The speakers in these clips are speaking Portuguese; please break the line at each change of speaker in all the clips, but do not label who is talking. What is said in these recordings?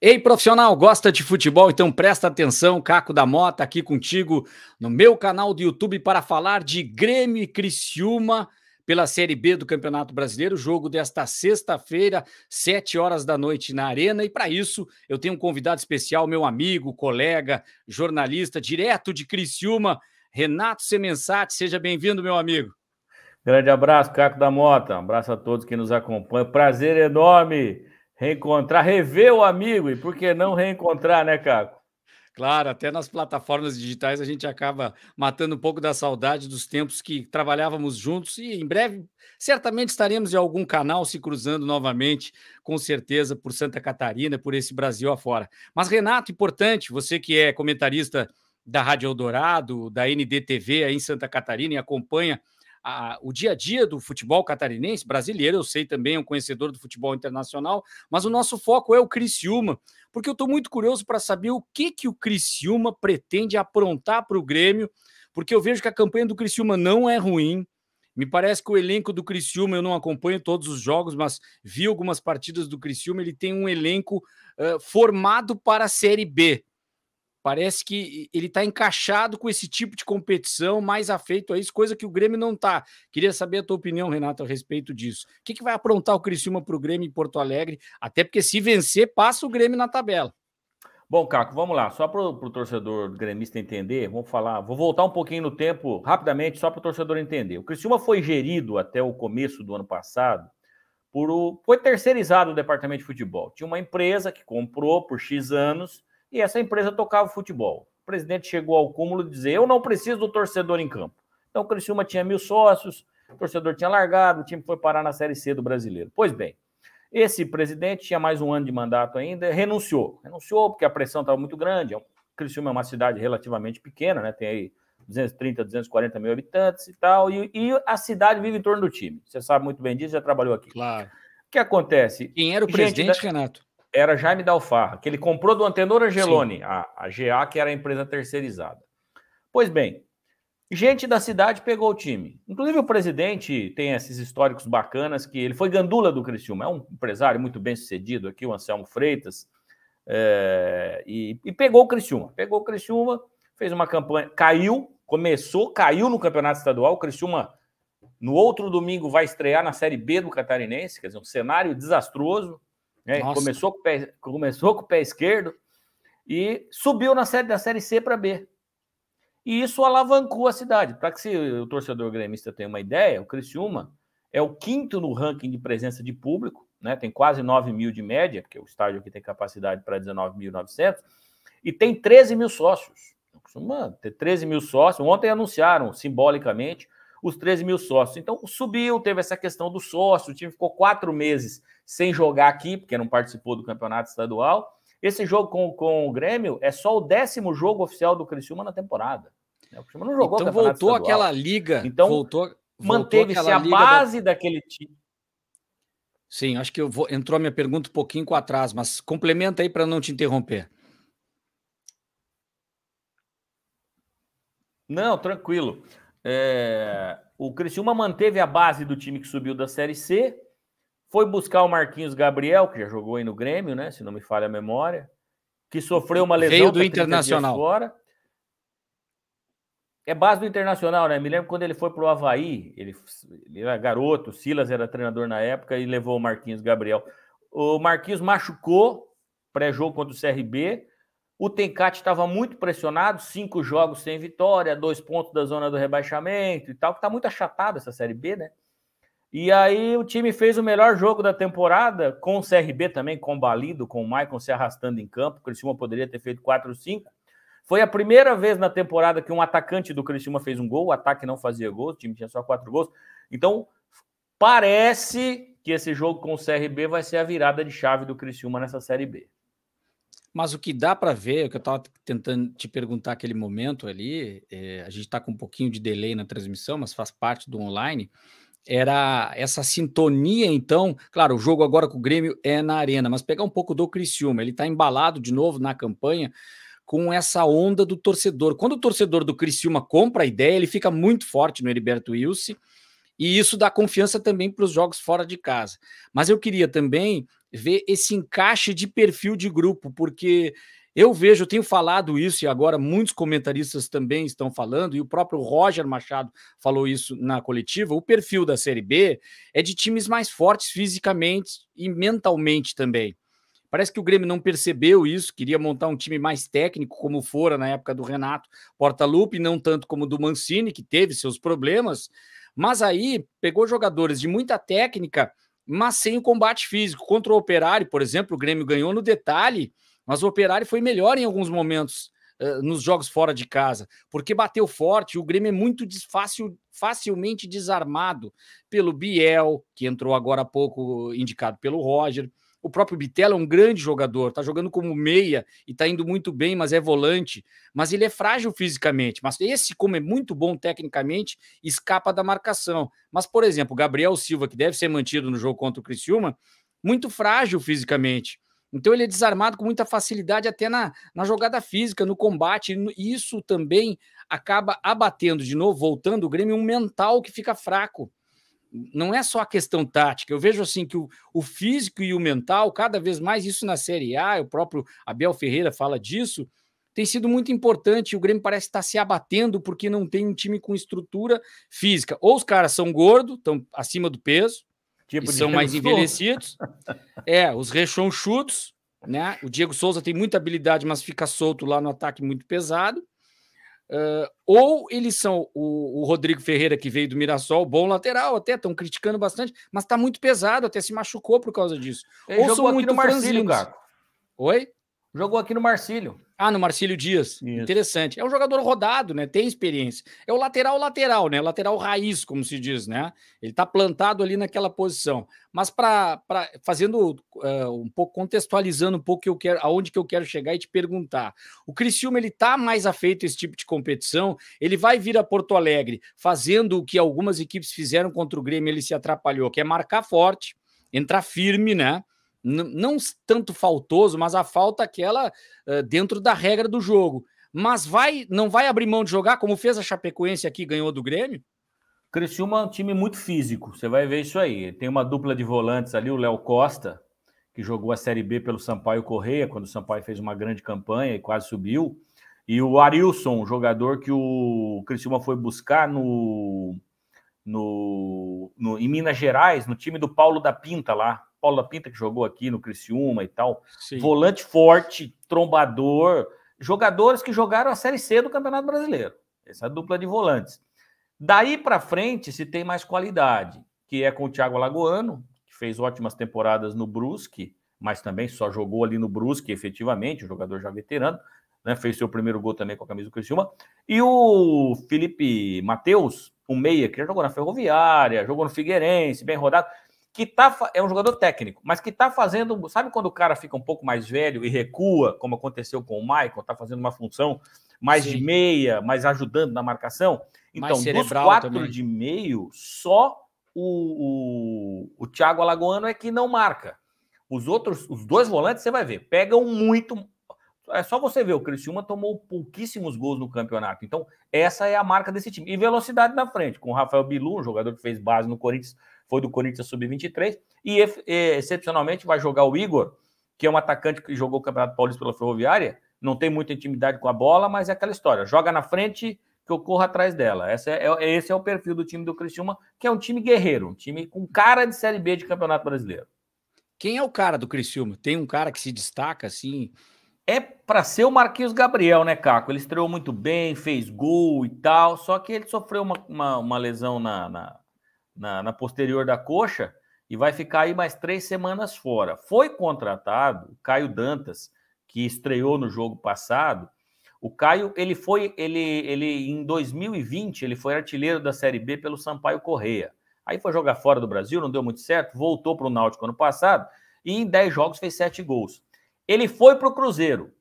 Ei, profissional, gosta de futebol? Então presta atenção, Caco da Mota aqui contigo no meu canal do YouTube para falar de Grêmio e Criciúma pela Série B do Campeonato Brasileiro, jogo desta sexta-feira, 7 horas da noite na Arena, e para isso eu tenho um convidado especial, meu amigo, colega, jornalista, direto de Criciúma, Renato Semensati. Seja bem-vindo, meu amigo.
Grande abraço, Caco da Mota, um abraço a todos que nos acompanham, prazer enorme reencontrar, rever o amigo, e por que não reencontrar, né, Caco?
Claro, até nas plataformas digitais a gente acaba matando um pouco da saudade dos tempos que trabalhávamos juntos e em breve certamente estaremos em algum canal se cruzando novamente, com certeza, por Santa Catarina, por esse Brasil afora. Mas, Renato, importante, você que é comentarista da Rádio Eldorado, da NDTV aí em Santa Catarina e acompanha o dia a dia do futebol catarinense, brasileiro, eu sei também, é um conhecedor do futebol internacional, mas o nosso foco é o Criciúma, porque eu estou muito curioso para saber o que o Criciúma pretende aprontar para o Grêmio, porque eu vejo que a campanha do Criciúma não é ruim, me parece que o elenco do Criciúma, eu não acompanho todos os jogos, mas vi algumas partidas do Criciúma, ele tem um elenco formado para a Série B. Parece que ele está encaixado com esse tipo de competição, mais afeito a isso, coisa que o Grêmio não está. Queria saber a tua opinião, Renato, a respeito disso. O que vai aprontar o Criciúma para o Grêmio em Porto Alegre? Até porque se vencer, passa o Grêmio na tabela.
Bom, Caco, vamos lá. Só para o torcedor gremista entender, vou voltar um pouquinho no tempo, rapidamente, só para o torcedor entender. O Criciúma foi gerido até o começo do ano passado, foi terceirizado o departamento de futebol. Tinha uma empresa que comprou por X anos, e essa empresa tocava o futebol. O presidente chegou ao cúmulo de dizer: eu não preciso do torcedor em campo. Então o Criciúma tinha 1.000 sócios, o torcedor tinha largado, o time foi parar na Série C do Brasileiro. Pois bem, esse presidente tinha mais um ano de mandato ainda, renunciou porque a pressão estava muito grande. O Criciúma é uma cidade relativamente pequena, né? Tem aí 230, 240 mil habitantes e tal, e a cidade vive em torno do time. Você sabe muito bem disso, já trabalhou aqui.
Claro.
O que acontece?
Quem era o presidente, Renato?
Era Jaime Dalfarra, que ele comprou do Antenor Angeloni, a GA, que era a empresa terceirizada. Pois bem, gente da cidade pegou o time. Inclusive o presidente tem esses históricos bacanas, que ele foi gandula do Criciúma, é um empresário muito bem sucedido aqui, o Anselmo Freitas, e pegou o Criciúma. Pegou o Criciúma, fez uma campanha, caiu no Campeonato Estadual. O Criciúma, no outro domingo, vai estrear na Série B do Catarinense, quer dizer, um cenário desastroso. Começou com o pé esquerdo e subiu da Série C para B. E isso alavancou a cidade. Para que o torcedor gremista tenha uma ideia, o Criciúma é o 5º no ranking de presença de público, né? Tem quase 9 mil de média, porque o estádio aqui tem capacidade para 19.900, e tem 13 mil sócios. O Criciúma tem 13 mil sócios. Ontem anunciaram, simbolicamente, os 13 mil sócios. Então, subiu, teve essa questão do sócio, o time ficou 4 meses sem jogar aqui, porque não participou do campeonato estadual. Esse jogo com o Grêmio é só o 10º jogo oficial do Criciúma na temporada. O Criciúma não jogou
então voltou aquela liga,
então manteve-se a base daquele time.
Sim, acho que entrou a minha pergunta um pouquinho com atraso, mas complementa aí para não te interromper.
Não, tranquilo. O Criciúma manteve a base do time que subiu da Série C, foi buscar o Marquinhos Gabriel, que já jogou aí no Grêmio, né? Se não me falha a memória, que sofreu uma lesão.
Veio do Internacional.
Fora. É base do Internacional, né? Me lembro quando ele foi pro Avaí, ele era garoto, o Silas era treinador na época e levou o Marquinhos Gabriel. O Marquinhos machucou, pré-jogo contra o CRB. O Tencate estava muito pressionado, 5 jogos sem vitória, 2 pontos da zona do rebaixamento e tal, que tá muito achatado essa Série B, né? E aí o time fez o melhor jogo da temporada, com o CRB também combalido, com o Maicon se arrastando em campo. O Criciúma poderia ter feito 4 ou 5. Foi a primeira vez na temporada que um atacante do Criciúma fez um gol, o ataque não fazia gol, o time tinha só 4 gols. Então, parece que esse jogo com o CRB vai ser a virada de chave do Criciúma nessa Série B.
Mas o que dá para ver, o que eu estava tentando te perguntar naquele momento ali, a gente está com um pouquinho de delay na transmissão, mas faz parte do online, era essa sintonia. Então, claro, o jogo agora com o Grêmio é na Arena, mas pegar um pouco do Criciúma, ele está embalado de novo na campanha com essa onda do torcedor. Quando o torcedor do Criciúma compra a ideia, ele fica muito forte no Heriberto Wilson, e isso dá confiança também para os jogos fora de casa. Mas eu queria também ver esse encaixe de perfil de grupo, porque eu vejo, eu tenho falado isso, e agora muitos comentaristas também estão falando, e o próprio Roger Machado falou isso na coletiva, o perfil da Série B é de times mais fortes fisicamente e mentalmente também. Parece que o Grêmio não percebeu isso, queria montar um time mais técnico, como fora na época do Renato Portaluppi, não tanto como do Mancini, que teve seus problemas, mas aí pegou jogadores de muita técnica, mas sem o combate físico. Contra o Operário, por exemplo, o Grêmio ganhou no detalhe, mas o Operário foi melhor em alguns momentos nos jogos fora de casa, porque bateu forte. O Grêmio é muito facilmente desarmado pelo Biel, que entrou agora há pouco, indicado pelo Roger. O próprio Bitelo é um grande jogador, tá jogando como meia e tá indo muito bem, mas é volante. Mas ele é frágil fisicamente. Mas esse, como é muito bom tecnicamente, escapa da marcação. Mas, por exemplo, o Gabriel Silva, que deve ser mantido no jogo contra o Criciúma, muito frágil fisicamente. Então ele é desarmado com muita facilidade até na jogada física, no combate. E isso também acaba abatendo, de novo, voltando o Grêmio, um mental que fica fraco. Não é só a questão tática. Eu vejo assim que o físico e o mental, cada vez mais, isso na Série A, o próprio Abel Ferreira fala disso, tem sido muito importante. O Grêmio parece estar se abatendo porque não tem um time com estrutura física. Ou os caras são gordos, estão acima do peso,
Tipo
e são mais envelhecidos. Os rechonchudos, né? O Diego Souza tem muita habilidade, mas fica solto lá no ataque muito pesado. Ou eles são o Rodrigo Ferreira, que veio do Mirassol, bom lateral até, estão criticando bastante, mas está muito pesado, até se machucou por causa disso.
Ele
ou
jogou
são
aqui
muito
no Marcílio,
franzinos.
Caco.
Oi?
Jogou aqui no Marcílio.
No Marcílio Dias.
Isso.
Interessante. É um jogador rodado, né? Tem experiência. É o lateral, né? Lateral raiz, como se diz, né? Ele tá plantado ali naquela posição. Mas fazendo um pouco, contextualizando um pouco que eu quero, aonde que eu quero chegar e te perguntar. O Criciúma, ele tá mais afeito a esse tipo de competição? Ele vai vir a Porto Alegre fazendo o que algumas equipes fizeram contra o Grêmio, ele se atrapalhou, que é marcar forte, entrar firme, né? Não tanto faltoso, mas a falta aquela dentro da regra do jogo. Mas não vai abrir mão de jogar, como fez a Chapecoense aqui, ganhou do Grêmio?
Criciúma é um time muito físico, você vai ver isso aí. Tem uma dupla de volantes ali, o Léo Costa, que jogou a Série B pelo Sampaio Corrêa, quando o Sampaio fez uma grande campanha e quase subiu. E o Arilson, jogador que o Criciúma foi buscar em Minas Gerais, no time do Paulo da Pinta lá. Paulo da Pinta que jogou aqui no Criciúma e tal. Sim. Volante forte, trombador, jogadores que jogaram a Série C do Campeonato Brasileiro. Essa dupla de volantes. Daí para frente se tem mais qualidade, que é com o Thiago Alagoano, que fez ótimas temporadas no Brusque, mas também só jogou ali no Brusque efetivamente, um jogador já veterano, né? Fez seu primeiro gol também com a camisa do Criciúma. E o Felipe Matheus, um meia, que já jogou na Ferroviária, jogou no Figueirense, bem rodado, que é um jogador técnico, mas que está fazendo... Sabe quando o cara fica um pouco mais velho e recua, como aconteceu com o Michael, está fazendo uma função mais Sim. de meia, mais ajudando na marcação? Então, dos 4 também. De meio, só o Thiago Alagoano é que não marca. Os 2 volantes, você vai ver, pegam muito... É só você ver, o Criciúma tomou pouquíssimos gols no campeonato. Então, essa é a marca desse time. E velocidade na frente, com o Rafael Bilu, um jogador que fez base no Corinthians, foi do Corinthians Sub-23, e excepcionalmente vai jogar o Igor, que é um atacante que jogou o Campeonato Paulista pela Ferroviária, não tem muita intimidade com a bola, mas é aquela história, joga na frente que eu corro atrás dela. Esse é o perfil do time do Criciúma, que é um time guerreiro, um time com cara de Série B de Campeonato Brasileiro.
Quem é o cara do Criciúma? Tem um cara que se destaca, assim...
É para ser o Marquinhos Gabriel, né, Caco? Ele estreou muito bem, fez gol e tal, só que ele sofreu uma lesão na posterior da coxa e vai ficar aí mais 3 semanas fora. Foi contratado o Caio Dantas, que estreou no jogo passado. O Caio, ele em 2020, ele foi artilheiro da Série B pelo Sampaio Corrêa. Aí foi jogar fora do Brasil, não deu muito certo, voltou para o Náutico ano passado e em 10 jogos fez 7 gols. Ele foi para o Cruzeiro,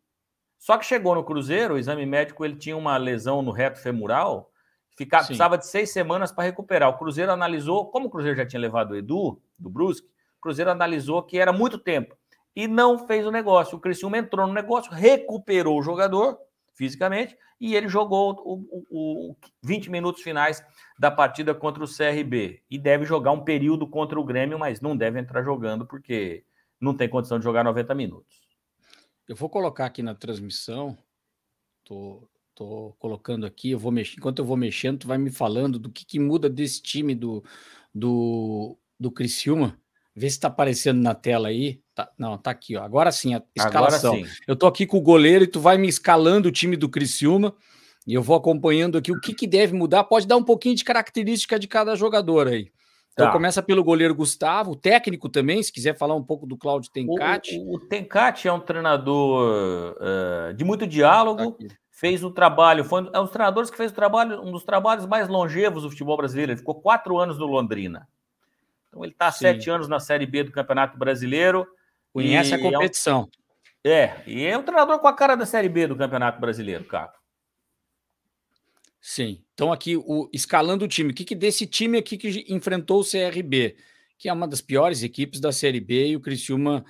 só que chegou no Cruzeiro, o exame médico, ele tinha uma lesão no reto femoral, precisava de 6 semanas para recuperar. O Cruzeiro analisou, como o Cruzeiro já tinha levado o Edu, do Brusque, o Cruzeiro analisou que era muito tempo e não fez o negócio. O Criciúma entrou no negócio, recuperou o jogador fisicamente e ele jogou 20 minutos finais da partida contra o CRB e deve jogar um período contra o Grêmio, mas não deve entrar jogando porque não tem condição de jogar 90 minutos.
Eu vou colocar aqui na transmissão, tô colocando aqui, eu vou mexer, enquanto eu vou mexendo, tu vai me falando do que muda desse time do Criciúma. Vê se tá aparecendo na tela aí. Tá, não, tá aqui, ó. Agora sim, a escalação.
Agora sim.
Eu tô aqui com o goleiro e tu vai me escalando o time do Criciúma e eu vou acompanhando aqui o que deve mudar. Pode dar um pouquinho de característica de cada jogador aí. Então começa pelo goleiro Gustavo, o técnico também, se quiser falar um pouco do Cláudio Tencati.
O Tencati é um treinador de muito diálogo, fez o trabalho, foi um dos treinadores que fez o trabalho, um dos trabalhos mais longevos do futebol brasileiro. Ele ficou 4 anos no Londrina. Então ele está há 7 anos na Série B do Campeonato Brasileiro.
Conhece a competição.
E é um treinador com a cara da Série B do Campeonato Brasileiro, cara.
Sim. Então aqui, escalando o time, o que desse time aqui que enfrentou o CRB, que é uma das piores equipes da Série B, e o Criciúma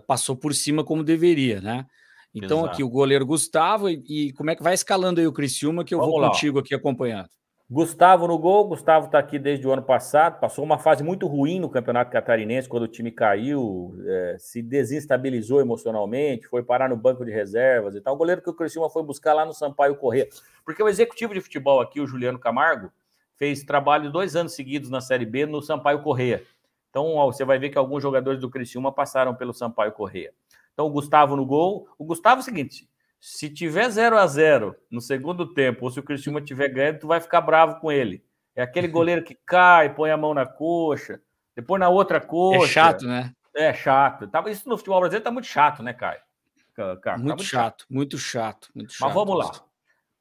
passou por cima como deveria, né? Então aqui o goleiro Gustavo, e como é que vai escalando aí o Criciúma, que eu vou contigo aqui acompanhando.
Gustavo no gol. Gustavo está aqui desde o ano passado, passou uma fase muito ruim no Campeonato Catarinense, quando o time caiu, se desestabilizou emocionalmente, foi parar no banco de reservas e tal. O goleiro que o Criciúma foi buscar lá no Sampaio Corrêa. Porque o executivo de futebol aqui, o Juliano Camargo, fez trabalho 2 anos seguidos na Série B no Sampaio Corrêa. Então você vai ver que alguns jogadores do Criciúma passaram pelo Sampaio Corrêa. Então o Gustavo no gol. O Gustavo é o seguinte... Se tiver 0-0 no segundo tempo, ou se o Criciúma tiver ganhando, tu vai ficar bravo com ele. É aquele goleiro que cai, põe a mão na coxa, depois na outra coxa.
É chato, né?
É chato. Isso no futebol brasileiro tá muito chato, né, Caio?
Muito chato, muito chato, muito chato.
Mas vamos lá.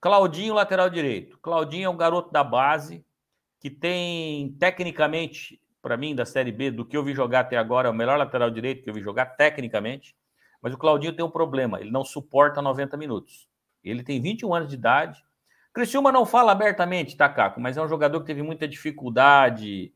Claudinho, lateral direito. Claudinho é um garoto da base que tem, tecnicamente, para mim, da Série B, do que eu vi jogar até agora, é o melhor lateral direito que eu vi jogar, tecnicamente. Mas o Claudinho tem um problema, ele não suporta 90 minutos. Ele tem 21 anos de idade. Criciúma não fala abertamente, tá, Caco? Mas é um jogador que teve muita dificuldade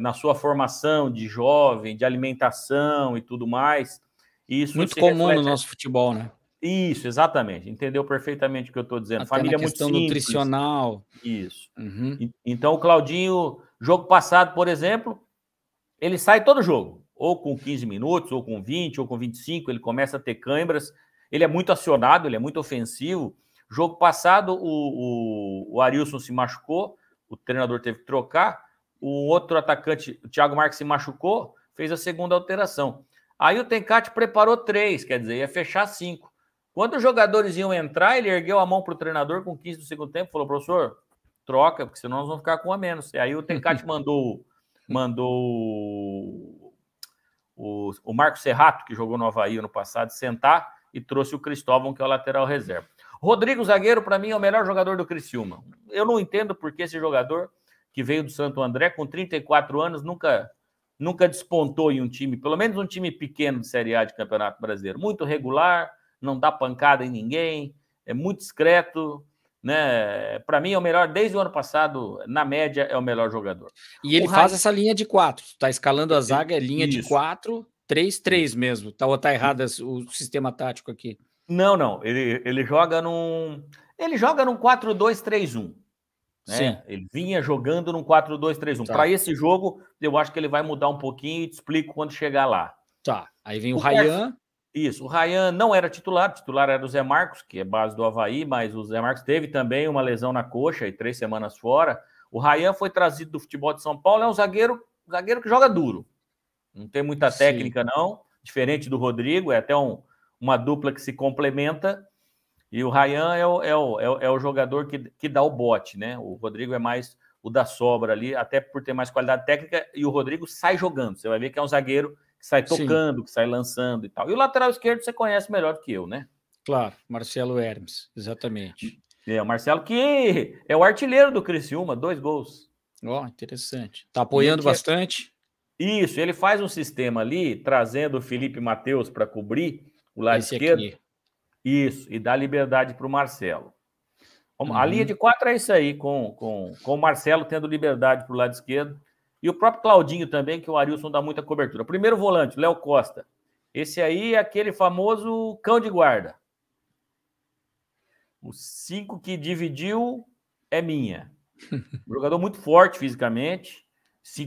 na sua formação de jovem, de alimentação e tudo mais. Isso
muito comum no nosso futebol, né?
Isso, exatamente. Entendeu perfeitamente o que eu estou dizendo.
Até
família
na questão
muito simples.
Nutricional.
Isso.
Uhum.
Então o Claudinho, jogo passado, por exemplo, ele sai todo jogo. Ou com 15 minutos, ou com 20, ou com 25, ele começa a ter câimbras. Ele é muito acionado, ele é muito ofensivo. Jogo passado, o Arilson se machucou, o treinador teve que trocar. O outro atacante, o Thiago Marques, se machucou, fez a segunda alteração. Aí o Tencati preparou 3, quer dizer, ia fechar 5. Quando os jogadores iam entrar, ele ergueu a mão para o treinador com 15 do segundo tempo e falou: professor, troca, porque senão nós vamos ficar com a menos. E aí o Tencati mandou o Marcos Serrato, que jogou no Avaí ano passado, sentar e trouxe o Cristóvão, que é o lateral reserva. Rodrigo, zagueiro, para mim, é o melhor jogador do Criciúma. Eu não entendo por que esse jogador, que veio do Santo André, com 34 anos, nunca despontou em um time, pelo menos um time pequeno de Série A de Campeonato Brasileiro. Muito regular, não dá pancada em ninguém, é muito discreto, né? Para mim é o melhor, desde o ano passado, na média, é o melhor jogador.
E ele faz essa linha de 4, tá escalando a zaga, é linha de 4, 3-3 mesmo, tá errado o sistema tático aqui?
Não, ele joga num 4-2-3-1. Né? Ele vinha jogando num 4-2-3-1. Tá. Para esse jogo, eu acho que ele vai mudar um pouquinho e te explico quando chegar lá.
Tá, aí vem o Rayan.
Isso, o Rayan não era titular era o Zé Marcos, que é base do Avaí, mas o Zé Marcos teve também uma lesão na coxa e 3 semanas fora. O Rayan foi trazido do futebol de São Paulo, é um zagueiro que joga duro. Não tem muita técnica, não. Diferente do Rodrigo, é até uma dupla que se complementa. E o Rayan é o jogador que dá o bote, né? O Rodrigo é mais o da sobra ali, até por ter mais qualidade técnica, e o Rodrigo sai jogando. Você vai ver que é um zagueiro que sai tocando, que sai lançando e tal. E o lateral esquerdo você conhece melhor do que eu, né?
Claro, Marcelo Hermes, exatamente.
O Marcelo, que é o artilheiro do Criciúma, 2 gols.
Interessante. Tá apoiando bastante?
Isso, ele faz um sistema ali, trazendo o Felipe Matheus para cobrir o lado esquerdo. Aqui. Isso, e dá liberdade para o Marcelo. A linha de 4 é isso aí, com o Marcelo tendo liberdade para o lado esquerdo. E o próprio Claudinho também, que o Arilson dá muita cobertura. Primeiro volante, Léo Costa. Esse aí é aquele famoso cão de guarda. O 5 que dividiu é minha. Um jogador muito forte fisicamente,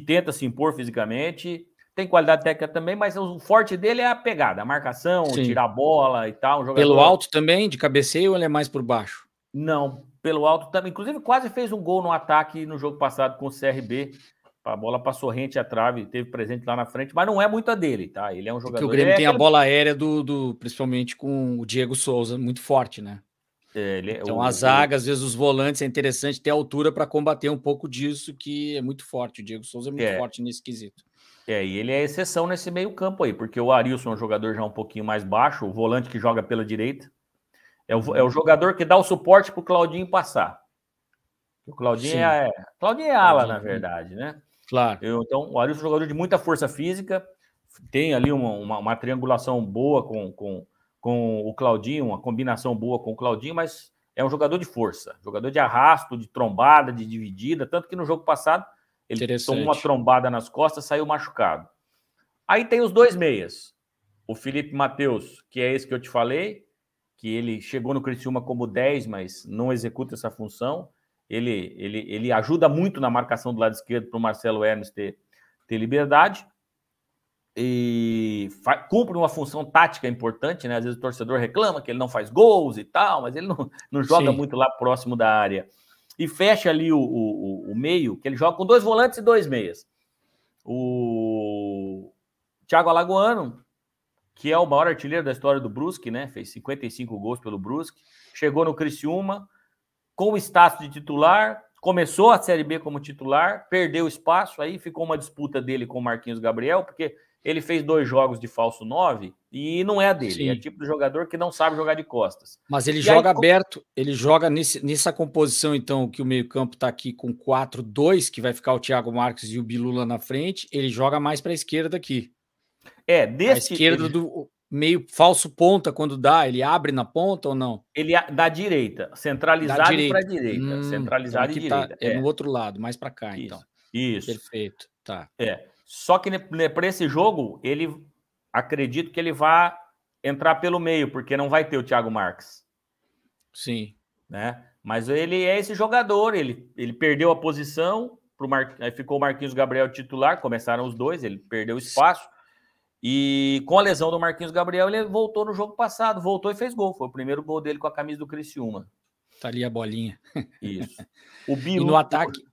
tenta se impor fisicamente, tem qualidade técnica também, mas o forte dele é a pegada, a marcação,
Sim.
tirar a bola e tal. Um jogador...
Pelo alto também, de cabeceio, ou ele é mais por baixo?
Não, pelo alto também. Inclusive, quase fez um gol no ataque no jogo passado com o CRB. A bola passou rente à trave, teve presente lá na frente, mas não é muito a dele, tá? Ele é um jogador...
Porque o Grêmio tem a bola aérea principalmente com o Diego Souza, muito forte, né? Então, a zaga, às vezes os volantes, é interessante ter altura para combater um pouco disso, que é muito forte. O Diego Souza é muito forte nesse quesito.
E ele é exceção nesse meio campo aí, porque o Arilson é um jogador já um pouquinho mais baixo, o volante que joga pela direita. É o jogador que dá o suporte para o Claudinho passar. O Claudinho Claudinho é ala, na verdade, né?
Claro.
Então, o Arilson é um jogador de muita força física, tem ali uma triangulação boa com o Claudinho, uma combinação boa com o Claudinho, mas é um jogador de força, jogador de arrasto, de trombada, de dividida, tanto que no jogo passado ele tomou uma trombada nas costas, saiu machucado. Aí tem os dois meias. O Felipe Matheus, que é esse que eu te falei, que ele chegou no Criciúma como 10, mas não executa essa função. Ele ajuda muito na marcação do lado esquerdo para o Marcelo Hermes ter liberdade. E cumpre uma função tática importante, né? Às vezes o torcedor reclama que ele não faz gols e tal, mas ele não joga muito lá próximo da área. E fecha ali o meio, que ele joga com 2 volantes e 2 meias. O Thiago Alagoano, que é o maior artilheiro da história do Brusque, né? Fez 55 gols pelo Brusque, chegou no Criciúma com o status de titular, começou a Série B como titular, perdeu espaço, aí ficou uma disputa dele com o Marquinhos Gabriel, porque ele fez 2 jogos de falso 9 e não é a dele. Sim. É o tipo de jogador que não sabe jogar de costas.
Mas ele joga aberto, ele joga nessa composição, então, que o meio-campo está aqui com 4-2, que vai ficar o Thiago Marques e o Bilu lá na frente, ele joga mais para a esquerda aqui. A esquerda do meio falso ponta, quando dá, ele abre na ponta ou não?
Ele da direita, centralizado e para a direita. Centralizado
então
e direita.
É no outro lado, mais para cá, então.
Isso.
Perfeito, tá.
Só que para esse jogo, acredito que ele vai entrar pelo meio, porque não vai ter o Thiago Marques.
Sim.
Né? Mas ele é esse jogador, ele perdeu a posição, aí ficou o Marquinhos Gabriel titular, começaram os dois, ele perdeu espaço, e com a lesão do Marquinhos Gabriel, ele voltou no jogo passado, voltou e fez gol, foi o primeiro gol dele com a camisa do Criciúma.
Tá ali a bolinha.
Isso.
E no ataque,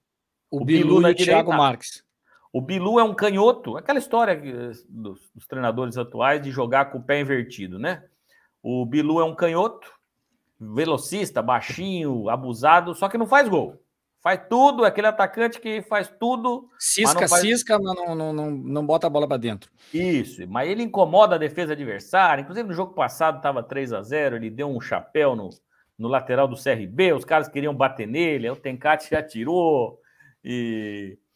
o Bilu e o Thiago Marques.
O Bilu é um canhoto, aquela história dos treinadores atuais de jogar com o pé invertido, né? O Bilu é um canhoto, velocista, baixinho, abusado, só que não faz gol. Faz tudo, é aquele atacante que faz tudo.
Cisca, mas não bota a bola para dentro.
Isso, mas ele incomoda a defesa adversária. Inclusive no jogo passado estava 3-0, ele deu um chapéu no lateral do CRB, os caras queriam bater nele, aí o Tencate já tirou.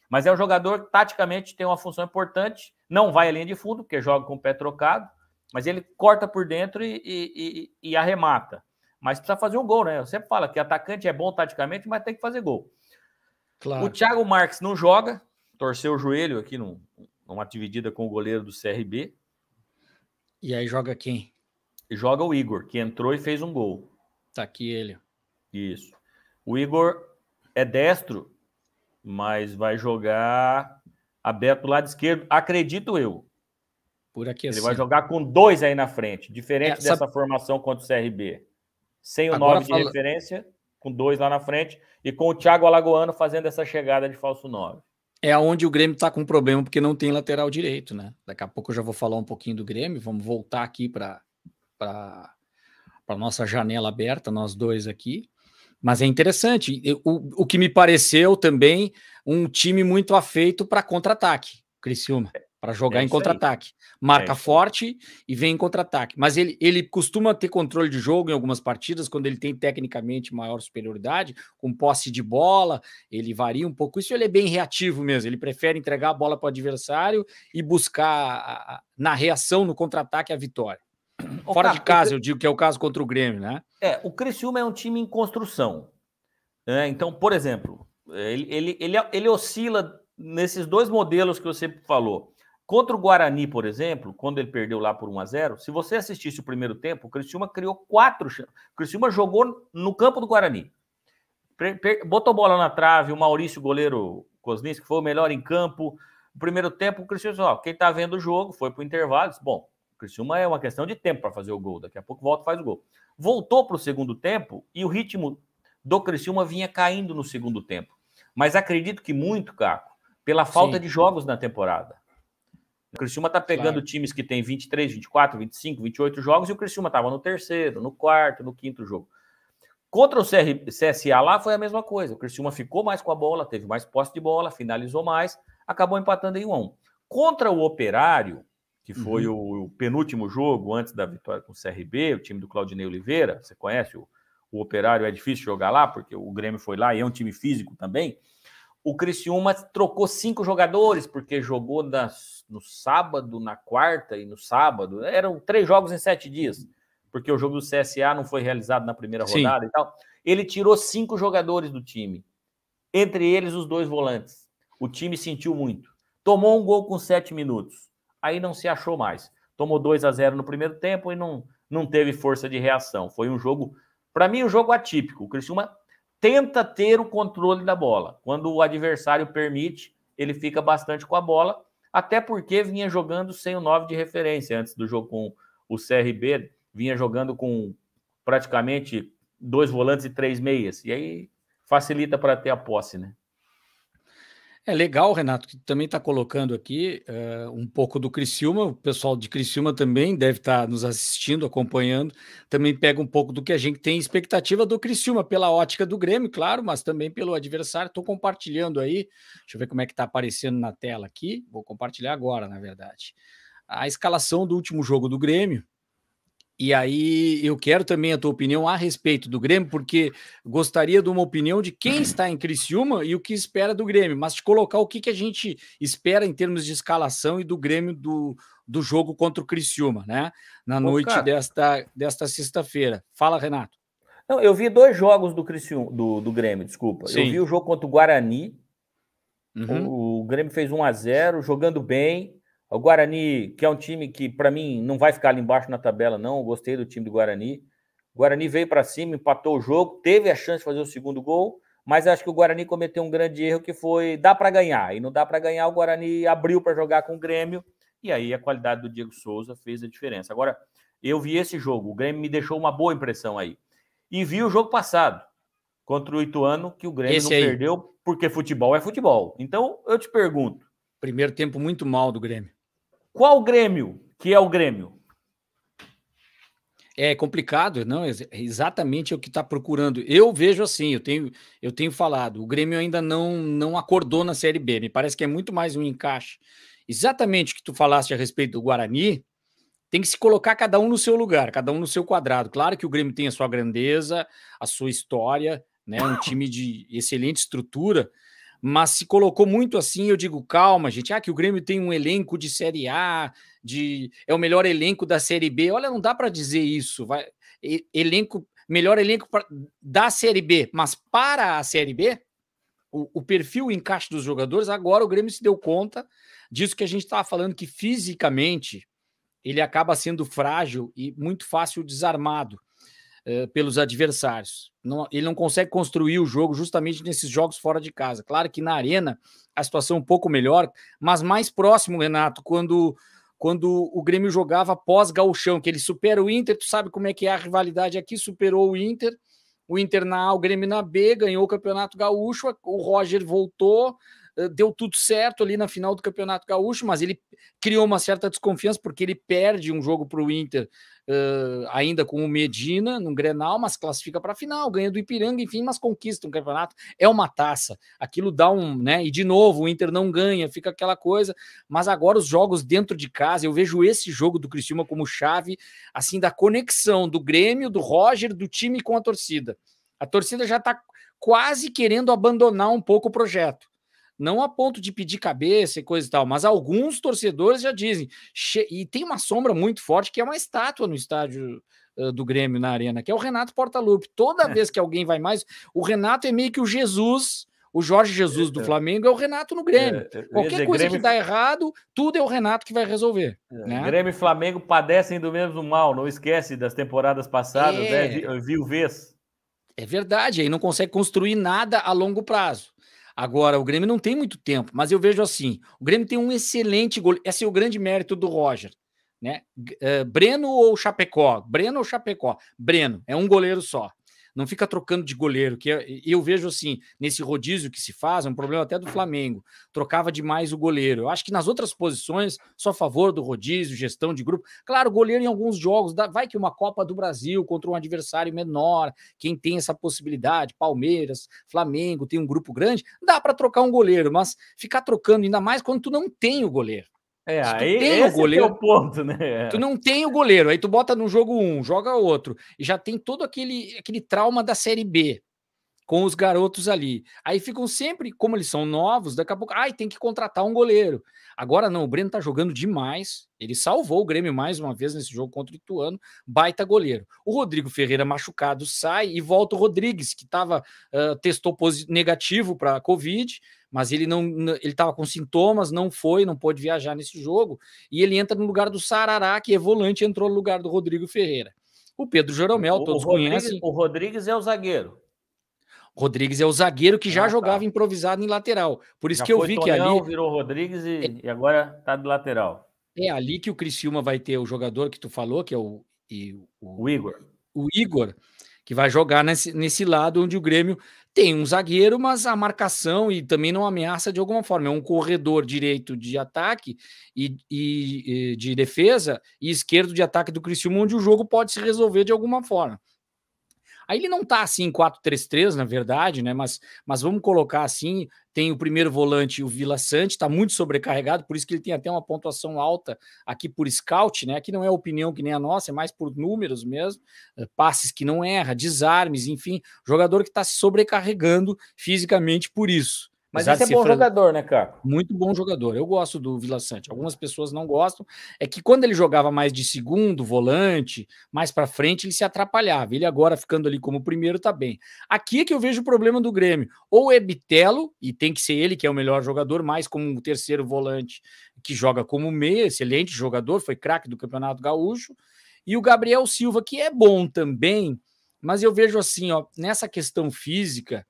Mas é um jogador que taticamente tem uma função importante, não vai à linha de fundo, porque joga com o pé trocado, mas ele corta por dentro e arremata. Mas precisa fazer um gol, né? Eu sempre falo que atacante é bom taticamente, mas tem que fazer gol. Claro. O Thiago Marques não joga, torceu o joelho aqui numa dividida com o goleiro do CRB.
E aí joga quem?
Joga o Igor, que entrou e fez um gol.
Tá aqui ele.
Isso. O Igor é destro, mas vai jogar aberto do lado esquerdo, acredito eu.
Por aqui
Ele vai jogar com 2 aí na frente, diferente dessa formação contra o CRB. Sem o 9 de referência, com 2 lá na frente, e com o Thiago Alagoano fazendo essa chegada de falso 9.
É onde o Grêmio está com problema, porque não tem lateral direito, né? Daqui a pouco eu já vou falar um pouquinho do Grêmio, vamos voltar aqui para a nossa janela aberta, nós dois aqui. Mas é interessante. O que me pareceu também um time muito afeito para contra-ataque, Criciúma, para jogar em contra-ataque. Marca forte e vem em contra-ataque. Mas ele costuma ter controle de jogo em algumas partidas, quando ele tem tecnicamente maior superioridade, com posse de bola, ele varia um pouco. Isso ele é bem reativo mesmo, ele prefere entregar a bola para o adversário e buscar na reação, no contra-ataque, a vitória. Fora de casa, eu digo que é o caso contra o Grêmio, né?
O Criciúma é um time em construção. Então, por exemplo, ele oscila nesses 2 modelos que você falou. Contra o Guarani, por exemplo, quando ele perdeu lá por 1-0, se você assistisse o primeiro tempo, o Criciúma criou 4 chances. O Criciúma jogou no campo do Guarani. Botou bola na trave, o Maurício, goleiro Kozlinski, que foi o melhor em campo. No primeiro tempo, o Criciúma, quem tá vendo o jogo, foi pro intervalo, disse, bom, o Criciúma é uma questão de tempo para fazer o gol, daqui a pouco volta e faz o gol. Voltou pro segundo tempo e o ritmo do Criciúma vinha caindo no segundo tempo. Mas acredito que muito, Caco, pela falta de jogos na temporada. O Criciúma tá pegando times que tem 23, 24, 25, 28 jogos e o Criciúma tava no terceiro, no quarto, no quinto jogo. Contra o CSA lá foi a mesma coisa. O Criciúma ficou mais com a bola, teve mais posse de bola, finalizou mais, acabou empatando em 1-1. Contra o Operário, que foi o penúltimo jogo antes da vitória com o CRB, o time do Claudinei Oliveira, você conhece o Operário, é difícil jogar lá, porque o Grêmio foi lá e é um time físico também. O Criciúma trocou 5 jogadores, porque jogou no sábado, na quarta e no sábado. Eram 3 jogos em 7 dias, porque o jogo do CSA não foi realizado na primeira rodada e tal. Ele tirou 5 jogadores do time, entre eles os 2 volantes. O time sentiu muito. Tomou um gol com 7 minutos. Aí não se achou mais. Tomou 2-0 no primeiro tempo e não teve força de reação. Foi um jogo, para mim, um jogo atípico. O Criciúma tenta ter o controle da bola. Quando o adversário permite, ele fica bastante com a bola, até porque vinha jogando sem o 9 de referência. Antes do jogo com o CRB, vinha jogando com praticamente 2 volantes e 3 meias. E aí facilita para ter a posse, né?
É legal, Renato, que também está colocando aqui um pouco do Criciúma, o pessoal de Criciúma também deve estar nos assistindo, acompanhando, também pega um pouco do que a gente tem expectativa do Criciúma, pela ótica do Grêmio, claro, mas também pelo adversário. Estou compartilhando aí, deixa eu ver como é que está aparecendo na tela aqui, vou compartilhar agora, na verdade, a escalação do último jogo do Grêmio. E aí eu quero também a tua opinião a respeito do Grêmio, porque gostaria de uma opinião de quem está em Criciúma e o que espera do Grêmio, mas te colocar o que a gente espera em termos de escalação e do Grêmio do jogo contra o Criciúma, né? Na noite desta sexta-feira. Fala, Renato.
Não, eu vi 2 jogos do Criciúma, do Grêmio, desculpa. Sim. Eu vi o jogo contra o Guarani. O Grêmio fez 1-0, jogando bem. O Guarani, que é um time que, para mim, não vai ficar ali embaixo na tabela, não. Eu gostei do time do Guarani. O Guarani veio para cima, empatou o jogo, teve a chance de fazer o segundo gol, mas acho que o Guarani cometeu um grande erro que foi dá para ganhar. E não dá para ganhar, o Guarani abriu para jogar com o Grêmio, e aí a qualidade do Diego Souza fez a diferença. Agora, eu vi esse jogo, o Grêmio me deixou uma boa impressão aí. E vi o jogo passado, contra o Ituano, que o Grêmio não perdeu, porque futebol é futebol. Então, eu te pergunto.
Primeiro tempo muito mal do Grêmio.
Qual Grêmio que é o Grêmio?
É complicado, não? É exatamente o que está procurando. Eu vejo assim, eu tenho falado, o Grêmio ainda não acordou na Série B. Me parece que é muito mais um encaixe. Exatamente o que tu falaste a respeito do Guarani, tem que se colocar cada um no seu lugar, cada um no seu quadrado. Claro que o Grêmio tem a sua grandeza, a sua história, né? Um time de excelente estrutura, mas se colocou muito assim, eu digo, calma, gente, que o Grêmio tem um elenco de Série A, é o melhor elenco da Série B. Olha, não dá para dizer isso, melhor elenco da Série B, mas para a Série B, o perfil, o encaixe dos jogadores, agora o Grêmio se deu conta disso que a gente estava falando, que fisicamente ele acaba sendo frágil e muito fácil desarmado pelos adversários. Ele não consegue construir o jogo justamente nesses jogos fora de casa. Claro que na arena a situação é um pouco melhor, mas mais próximo, Renato, quando o Grêmio jogava pós-gauchão, que ele supera o Inter, tu sabe como é que é a rivalidade aqui, superou o Inter na A, o Grêmio na B, ganhou o Campeonato Gaúcho, o Roger voltou, deu tudo certo ali na final do Campeonato Gaúcho, mas ele criou uma certa desconfiança porque ele perde um jogo para o Inter ainda com o Medina no Grenal, mas classifica para a final, ganha do Ipiranga, enfim, mas conquista um campeonato, é uma taça, aquilo dá né, e de novo o Inter não ganha, fica aquela coisa, mas agora os jogos dentro de casa, eu vejo esse jogo do Criciúma como chave, assim, da conexão do Grêmio, do Roger, do time com a torcida já está quase querendo abandonar um pouco o projeto, não a ponto de pedir cabeça e coisa e tal, mas alguns torcedores já dizem, e tem uma sombra muito forte, que é uma estátua no estádio do Grêmio, na arena, que é o Renato Portaluppi. Toda vez que alguém vai mais, o Renato é meio que o Jesus, o Jorge Jesus do Flamengo é o Renato no Grêmio. Qualquer coisa Grêmio... que dá errado, tudo é o Renato que vai resolver. Né?
Grêmio e Flamengo padecem do mesmo mal, não esquece das temporadas passadas, né? Viu vez.
É verdade, aí não consegue construir nada a longo prazo. Agora, o Grêmio não tem muito tempo, mas eu vejo assim, o Grêmio tem um excelente goleiro, esse é o grande mérito do Roger, né? Breno ou Chapecó? Breno ou Chapecó? Breno, é um goleiro só. Não fica trocando de goleiro, que eu vejo assim, nesse rodízio que se faz, é um problema até do Flamengo, trocava demais o goleiro. Eu acho que nas outras posições, só a favor do rodízio, gestão de grupo. Claro, o goleiro em alguns jogos, vai que uma Copa do Brasil contra um adversário menor, quem tem essa possibilidade, Palmeiras, Flamengo, tem um grupo grande, dá para trocar um goleiro, mas ficar trocando ainda mais quando tu não tem o goleiro. Se tu
Aí
tem o
esse é
goleiro,
o ponto, né?
tu não tem o goleiro, aí tu bota no jogo um, joga outro, e já tem todo aquele trauma da Série B, com os garotos ali. Aí ficam sempre, como eles são novos, daqui a pouco, tem que contratar um goleiro. Agora não, o Breno tá jogando demais, ele salvou o Grêmio mais uma vez nesse jogo contra o Ituano, baita goleiro. O Rodrigo Ferreira machucado sai e volta o Rodrigues, que testou negativo para Covid, mas ele estava com sintomas, não pôde viajar nesse jogo, e ele entra no lugar do Sarará, que é volante, entrou no lugar do Rodrigo Ferreira. O Pedro Jeromel, todos conhecem.
O Rodrigues é o zagueiro.
Rodrigues é o zagueiro que já jogava improvisado em lateral. Por isso
já
que eu
foi
vi
Tonhão,
que ali
virou Rodrigues e agora tá de lateral.
É ali que o Criciúma vai ter o jogador que tu falou, que é o
Igor.
O Igor, que vai jogar nesse lado onde o Grêmio tem um zagueiro, mas a marcação e também não ameaça de alguma forma. É um corredor direito de ataque e de defesa e esquerdo de ataque do Criciúma, onde o jogo pode se resolver de alguma forma. Aí ele não tá assim em 4-3-3, na verdade, né? Mas vamos colocar assim: tem o primeiro volante, o Vila Sante, está muito sobrecarregado, por isso que ele tem até uma pontuação alta aqui por scout, né? Aqui não é opinião que nem a nossa, é mais por números mesmo, passes que não erra, desarmes, enfim, jogador que está se sobrecarregando fisicamente por isso.
Mas esse é bom jogador, né, Caco?
Muito bom jogador. Eu gosto do Vila Sante. Algumas pessoas não gostam. É que quando ele jogava mais de segundo, volante, mais para frente, ele se atrapalhava. Ele agora, ficando ali como primeiro, tá bem. Aqui é que eu vejo o problema do Grêmio. Ou é Bitelo, e tem que ser ele que é o melhor jogador, mais como um terceiro volante, que joga como meia, excelente jogador, foi craque do Campeonato Gaúcho. E o Gabriel Silva, que é bom também, mas eu vejo assim, ó, nessa questão física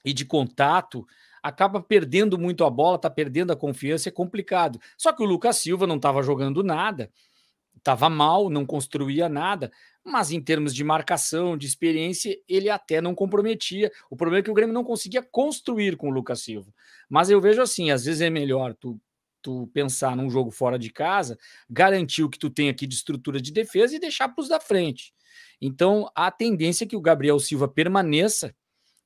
e de contato, acaba perdendo muito a bola, tá perdendo a confiança, é complicado. Só que o Lucas Silva não estava jogando nada, estava mal, não construía nada, mas em termos de marcação, de experiência, ele até não comprometia. O problema é que o Grêmio não conseguia construir com o Lucas Silva. Mas eu vejo assim, às vezes é melhor tu pensar num jogo fora de casa, garantir o que tu tem aqui de estrutura de defesa e deixar para os da frente. Então, a tendência é que o Gabriel Silva permaneça,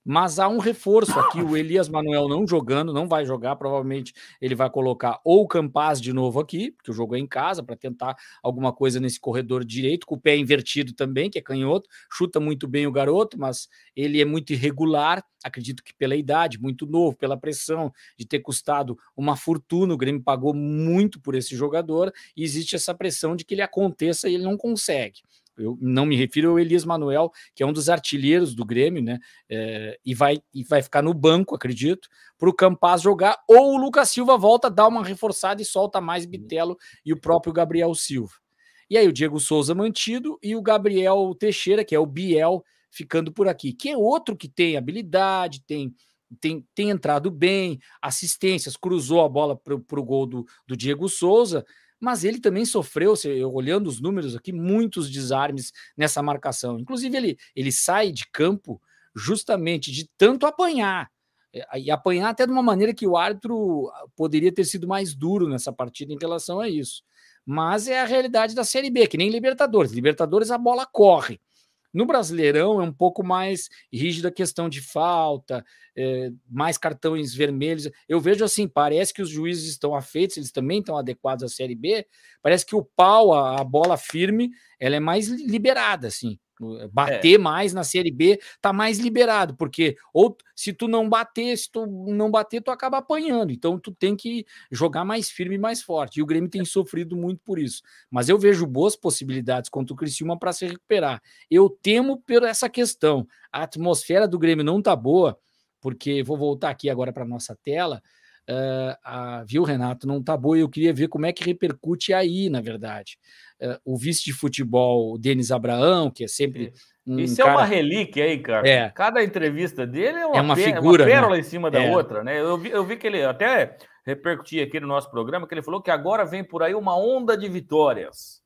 mas há um reforço aqui, o Elias Manuel não jogando, não vai jogar, provavelmente ele vai colocar ou o Campaz de novo aqui, porque o jogo é em casa, para tentar alguma coisa nesse corredor direito, com o pé invertido também, que é canhoto, chuta muito bem o garoto, mas ele é muito irregular, acredito que pela idade, muito novo, pela pressão de ter custado uma fortuna, o Grêmio pagou muito por esse jogador, e existe essa pressão de que ele aconteça e ele não consegue. Eu não me refiro ao Elias Manuel, que é um dos artilheiros do Grêmio, né? E vai ficar no banco, acredito, para o Campaz jogar, ou o Lucas Silva volta, dá uma reforçada e solta mais Bitelo e o próprio Gabriel Silva. E aí o Diego Souza mantido e o Gabriel Teixeira, que é o Biel, ficando por aqui, que é outro que tem habilidade, tem entrado bem, assistências, cruzou a bola para o gol do Diego Souza, mas ele também sofreu, olhando os números aqui, muitos desarmes nessa marcação. Inclusive, ele sai de campo justamente de tanto apanhar, e apanhar até de uma maneira que o árbitro poderia ter sido mais duro nessa partida em relação a isso. Mas é a realidade da Série B, que nem Libertadores. Libertadores a bola corre. No Brasileirão é um pouco mais rígida a questão de falta, mais cartões vermelhos. Eu vejo assim, parece que os juízes estão afeitos, eles também estão adequados à Série B, parece que o pau, a bola firme, ela é mais liberada, assim. Bater mais na Série B tá mais liberado, porque ou se tu não bater, tu acaba apanhando, então tu tem que jogar mais firme e mais forte, e o Grêmio tem sofrido muito por isso, mas eu vejo boas possibilidades contra o Criciúma para se recuperar. Eu temo por essa questão, a atmosfera do Grêmio não tá boa, porque vou voltar aqui agora para nossa tela, viu, Renato, não tá boa, eu queria ver como é que repercute aí, na verdade. O vice de futebol, o Denis Abraão, que é sempre
Isso é uma
cara...
relíquia aí, cara.
É,
Cada entrevista dele é
é uma
uma
figura, né?
pérola em cima da outra, né? Eu vi que ele até repercutia aqui no nosso programa, que ele falou que agora vem por aí uma onda de vitórias,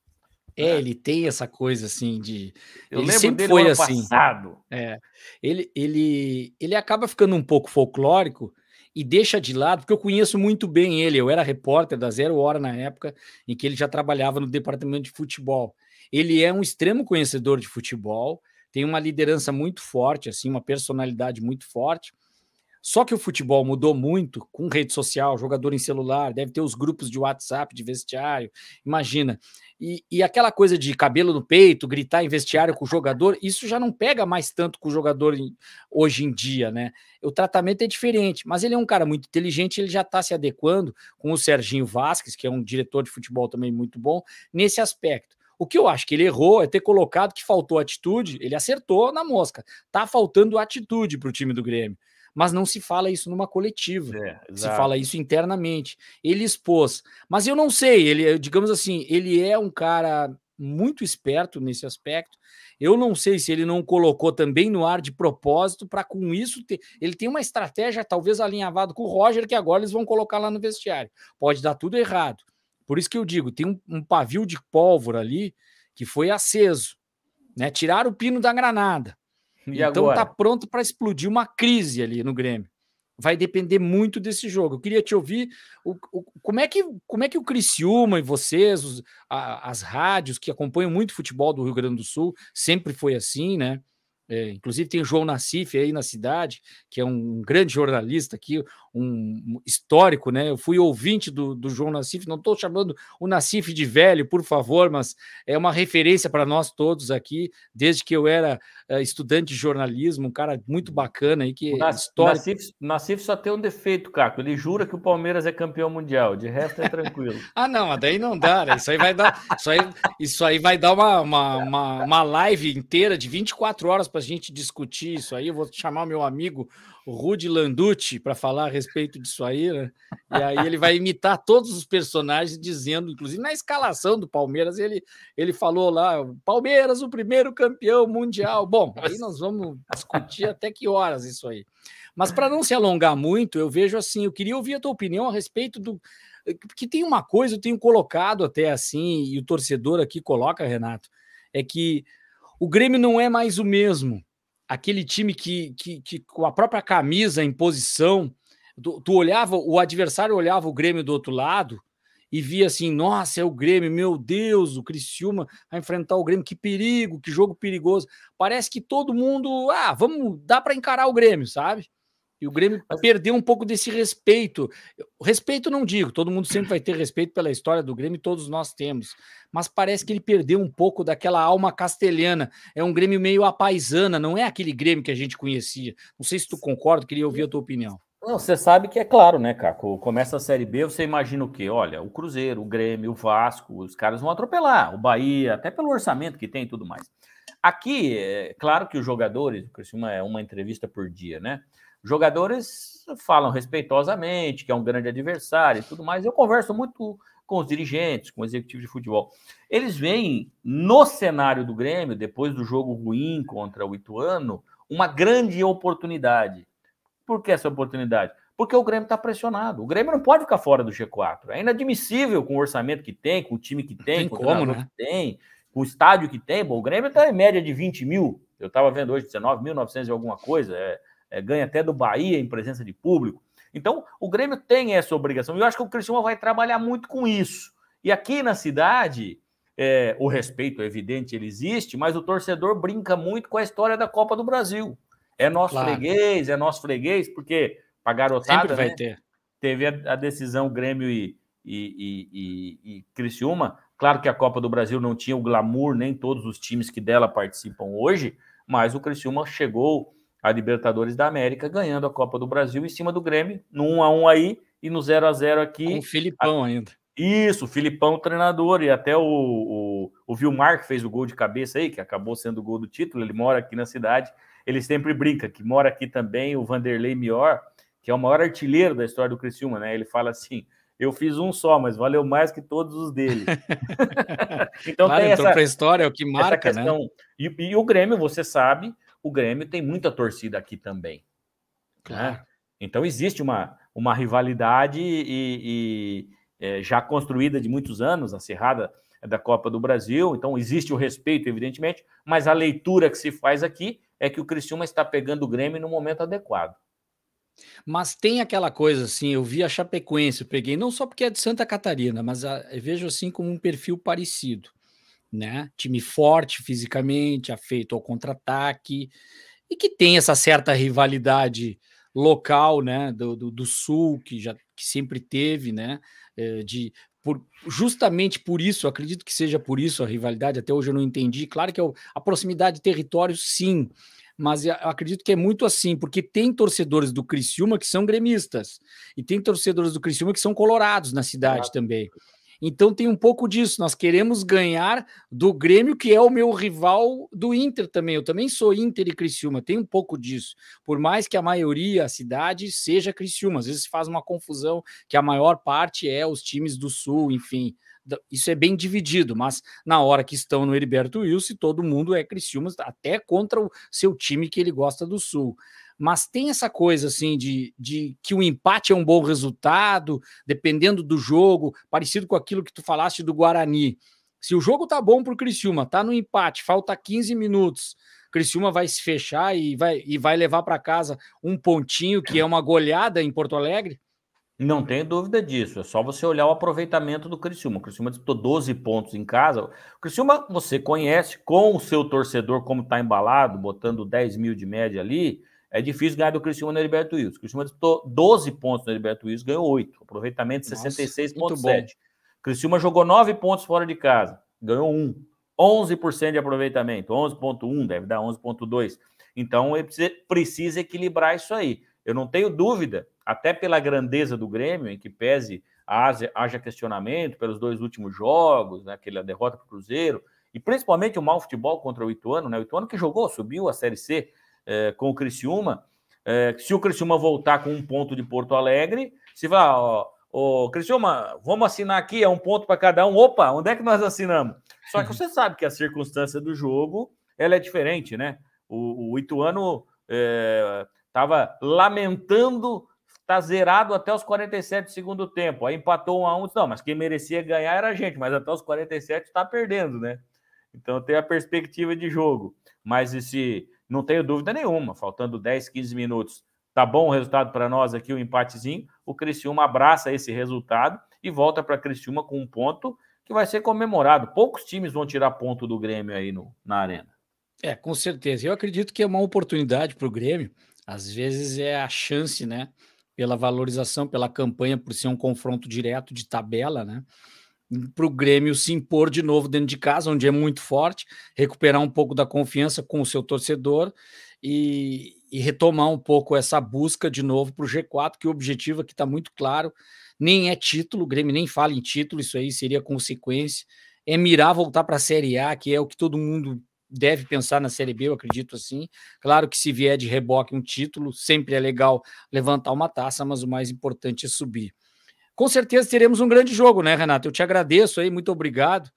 né?
Ele tem essa coisa, assim, de...
Eu
Ele
lembro
sempre
dele o
foi
ano
assim.
passado.
É, ele acaba ficando um pouco folclórico e deixa de lado, porque eu conheço muito bem ele, eu era repórter da Zero Hora na época em que ele já trabalhava no departamento de futebol. Ele é um extremo conhecedor de futebol, tem uma liderança muito forte, assim, uma personalidade muito forte. Só que o futebol mudou muito com rede social, jogador em celular, deve ter os grupos de WhatsApp, de vestiário, imagina. E aquela coisa de cabelo no peito, gritar em vestiário com o jogador, isso já não pega mais tanto com o jogador hoje em dia, né? O tratamento é diferente, mas ele é um cara muito inteligente, ele já está se adequando com o Serginho Vasquez, que é um diretor de futebol também muito bom, nesse aspecto. O que eu acho que ele errou é ter colocado que faltou atitude, ele acertou na mosca. Tá faltando atitude para o time do Grêmio, mas não se fala isso numa coletiva, se fala
Exato.
isso internamente. Ele expôs, mas eu não sei, ele, digamos assim, ele é um cara muito esperto nesse aspecto. Eu não sei se ele não colocou também no ar de propósito para com isso ele tem uma estratégia talvez alinhavado com o Roger que agora eles vão colocar lá no vestiário. Pode dar tudo errado. Por isso que eu digo, tem um pavio de pólvora ali que foi aceso, né? Tiraram o pino da granada.
E
Então está
agora?
pronto para explodir uma crise ali no Grêmio. Vai depender muito desse jogo. Eu queria te ouvir como é que o Criciúma e vocês, as rádios que acompanham muito futebol do Rio Grande do Sul, sempre foi assim, né? Inclusive tem o João Nassif aí na cidade, que é um grande jornalista aqui, um histórico, né? Eu fui ouvinte do João Nassif, não estou chamando o Nassif de velho, por favor, mas é uma referência para nós todos aqui, desde que eu era estudante de jornalismo, um cara muito bacana aí, que
O
é histórico.
Nassif só tem um defeito, Caco. Ele jura que o Palmeiras é campeão mundial. De resto é tranquilo.
Ah, não, mas daí não dá, né? Isso aí vai dar, isso aí vai dar uma live inteira de 24 horas para a gente discutir isso aí. Eu vou chamar o meu amigo Rudy Landucci para falar a respeito disso aí, né? E aí ele vai imitar todos os personagens, dizendo, inclusive na escalação do Palmeiras, ele falou lá: Palmeiras, o primeiro campeão mundial. Bom, aí nós vamos discutir até que horas isso aí. Mas para não se alongar muito, eu vejo assim, eu queria ouvir a tua opinião a respeito do. Porque tem uma coisa, eu tenho colocado até assim, e o torcedor aqui coloca, Renato, é que o Grêmio não é mais o mesmo. Aquele time que com a própria camisa em posição, tu olhava, o adversário olhava o Grêmio do outro lado e via assim, nossa, é o Grêmio, meu Deus, o Criciúma vai enfrentar o Grêmio, que perigo, que jogo perigoso. Parece que todo mundo, dá para encarar o Grêmio, sabe? E o Grêmio
Mas,
perdeu um pouco desse respeito. Respeito não digo, todo mundo sempre vai ter respeito pela história do Grêmio, todos nós temos. Mas parece que ele perdeu um pouco daquela alma castelhana. É um Grêmio meio apaisana, não é aquele Grêmio que a gente conhecia. Não sei se tu concorda, queria ouvir a tua opinião.
não, você sabe que é claro, né, Caco? Começa a Série B, você imagina o quê? Olha, o Cruzeiro, o Grêmio, o Vasco, os caras vão atropelar, o Bahia, até pelo orçamento que tem e tudo mais. Aqui, é claro que os jogadores, o Criciúma é uma entrevista por dia, né? Os jogadores falam respeitosamente que é um grande adversário e tudo mais. Eu converso muito com os dirigentes, com o executivo de futebol. Eles veem no cenário do Grêmio, depois do jogo ruim contra o Ituano, uma grande oportunidade. Por que essa oportunidade? Porque o Grêmio está pressionado. O Grêmio não pode ficar fora do G4. É inadmissível com o orçamento que tem, com o time que tem,
Tem
com o
como,
treinador
né?
que tem, com o estádio que tem. Bom, o Grêmio está em média de 20 mil. Eu estava vendo hoje 19.900 e alguma coisa. Ganha até do Bahia em presença de público. Então, o Grêmio tem essa obrigação. E eu acho que o Criciúma vai trabalhar muito com isso. E aqui na cidade, o respeito é evidente, ele existe, mas o torcedor brinca muito com a história da Copa do Brasil. É nosso
Claro,
freguês, porque para
sempre
garotada,
vai
né?
ter.
Teve a decisão Grêmio e Criciúma. Claro que a Copa do Brasil não tinha o glamour, nem todos os times que dela participam hoje, mas o Criciúma chegou à Libertadores da América ganhando a Copa do Brasil em cima do Grêmio, no 1-1 aí e no 0-0
Com o
aqui.
Filipão ainda.
Isso, o Filipão, treinador, e até o Vilmar, que fez o gol de cabeça aí, que acabou sendo o gol do título, ele mora aqui na cidade, ele sempre brinca, que mora aqui também o Vanderlei Mior, que é o maior artilheiro da história do Criciúma, né? Ele fala assim, Eu fiz um só, mas valeu mais que todos os dele. Então
Claro,
tem
entrou para a história, é o que
essa
marca, né?
questão. E o Grêmio, você sabe, o Grêmio tem muita torcida aqui também, né?
Claro.
Então existe uma rivalidade já construída de muitos anos, acirrada da Copa do Brasil. Então existe o respeito, evidentemente, mas a leitura que se faz aqui é que o Criciúma está pegando o Grêmio no momento adequado.
Mas tem aquela coisa assim, eu vi a Chapecoense, eu peguei não só porque é de Santa Catarina, mas eu vejo assim como um perfil parecido, né? Time forte fisicamente, afeito ao contra-ataque, e que tem essa certa rivalidade local, né, do Sul, que sempre teve, né, justamente por isso, acredito que seja por isso a rivalidade, até hoje eu não entendi, claro que a proximidade de território, sim, mas eu acredito que é muito assim, porque tem torcedores do Criciúma que são gremistas, e tem torcedores do Criciúma que são colorados na cidade também. Então tem um pouco disso, nós queremos ganhar do Grêmio, que é o meu rival do Inter também. Eu também sou Inter e Criciúma, tem um pouco disso. Por mais que a maioria, a cidade, seja Criciúma, às vezes se faz uma confusão que a maior parte é os times do Sul, enfim. Isso é bem dividido, mas na hora que estão no Heriberto Wilson, todo mundo é Criciúma, até contra o seu time que ele gosta do Sul. Mas tem essa coisa assim de que o empate é um bom resultado, dependendo do jogo, parecido com aquilo que tu falaste do Guarani. Se o jogo tá bom pro Criciúma, tá no empate, falta 15 minutos, Criciúma vai se fechar e vai levar para casa um pontinho, que é uma goleada em Porto Alegre?
Não tenho dúvida disso, é só você olhar o aproveitamento do Criciúma. O Criciúma disputou 12 pontos em casa. O Criciúma, você conhece, com o seu torcedor, como está embalado, botando 10 mil de média ali, é difícil ganhar do Criciúma no Heriberto Wilson. O Criciúma disputou 12 pontos no Heriberto Wilson, ganhou 8, aproveitamento de 66,7. O Criciúma jogou 9 pontos fora de casa, ganhou 1. 11% de aproveitamento, 11,1, deve dar 11,2. Então, ele precisa equilibrar isso aí. Eu não tenho dúvida, até pela grandeza do Grêmio, em que pese haja questionamento pelos 2 últimos jogos, né, aquela derrota para o Cruzeiro, e principalmente o mau futebol contra o Ituano, né, o Ituano que jogou, subiu a Série C com o Criciúma. Se o Criciúma voltar com 1 ponto de Porto Alegre, se vai, ó, Criciúma, vamos assinar aqui, é 1 ponto para cada um. Opa, onde é que nós assinamos? Só que você sabe que a circunstância do jogo ela é diferente, né? O Ituano estava lamentando estar zerado até os 47 do segundo tempo. Aí empatou 1-1. Não, mas quem merecia ganhar era a gente, mas até os 47 está perdendo, né? Então tem a perspectiva de jogo. Mas não tenho dúvida nenhuma, faltando 10, 15 minutos, tá bom o resultado para nós aqui, o empatezinho. O Criciúma abraça esse resultado e volta para Criciúma com 1 ponto que vai ser comemorado. Poucos times vão tirar ponto do Grêmio aí na arena.
Com certeza. Eu acredito que é uma oportunidade para o Grêmio. Às vezes é a chance, né? Pela valorização, pela campanha, por ser um confronto direto de tabela, né? Para o Grêmio se impor de novo dentro de casa, onde é muito forte, recuperar um pouco da confiança com o seu torcedor e retomar um pouco essa busca de novo para o G4, que o objetivo aqui está muito claro, nem é título, o Grêmio nem fala em título, isso aí seria consequência, é mirar voltar para a Série A, que é o que todo mundo deve pensar na Série B, eu acredito assim. Claro que se vier de reboque um título, sempre é legal levantar uma taça, mas o mais importante é subir. Com certeza teremos um grande jogo, né, Renato? Eu te agradeço aí, muito obrigado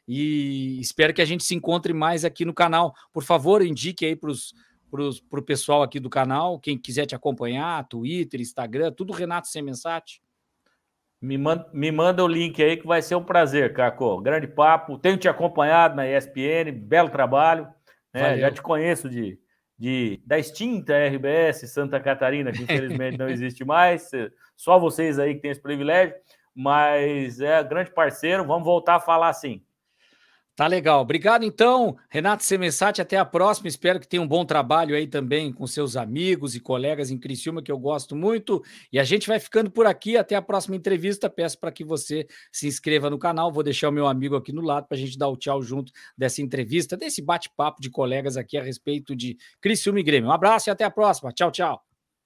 e espero que a gente se encontre mais aqui no canal. Por favor, indique aí para o pessoal aqui do canal, quem quiser te acompanhar, Twitter, Instagram, tudo Renato Semensati.
Me manda o link aí que vai ser um prazer, Caco. Grande papo. Tenho te acompanhado na ESPN, belo trabalho. Né? Já te conheço da extinta RBS Santa Catarina, que infelizmente não existe mais. Só vocês aí que têm esse privilégio. Mas é grande parceiro. Vamos voltar a falar assim.
Tá legal. Obrigado, então, Renato Semensati. Até a próxima. Espero que tenha um bom trabalho aí também com seus amigos e colegas em Criciúma, que eu gosto muito. E a gente vai ficando por aqui. Até a próxima entrevista. Peço para que você se inscreva no canal. Vou deixar o meu amigo aqui no lado para a gente dar o tchau junto dessa entrevista, desse bate-papo de colegas aqui a respeito de Criciúma e Grêmio. Um abraço e até a próxima. Tchau, tchau.